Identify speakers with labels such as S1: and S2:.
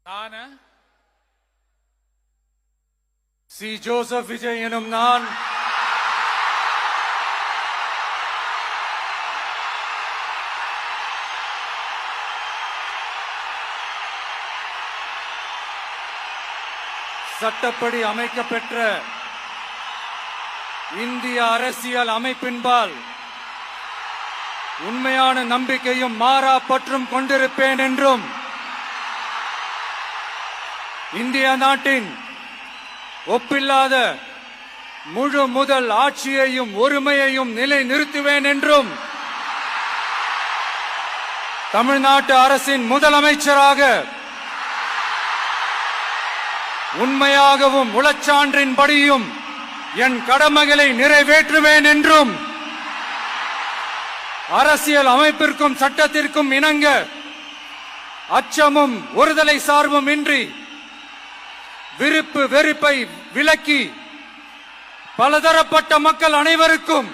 S1: நான் C. Joseph Vijay எனும் நான் சட்டப்படி அமைக்கப்பெற்ற இந்திய அரசியல் அமைப்பின்பால் உண்மையான நம்பிக்கையும் மாறா பற்றும் கொண்டிருப்பேன் என்றும் இந்திய நாட்டின் ஒப்பில்லாத முழு முதல் ஆட்சியையும் ஒருமையையும் நிலை நிறுத்துவேன் என்றும் தமிழ்நாட்டு அரசின் முதலமைச்சராக உண்மையாகவும் உளச்சான்றின்படியும் என் கடமைகளை நிறைவேற்றுவேன் என்றும் அரசியல் அமைப்பிற்கும் சட்டத்திற்கும் இணங்க அச்சமும் ஒருதலை சார்பும் இன்றி விருப்பு வெறுப்பை விலக்கி பலதரப்பட்ட மக்கள் அனைவருக்கும்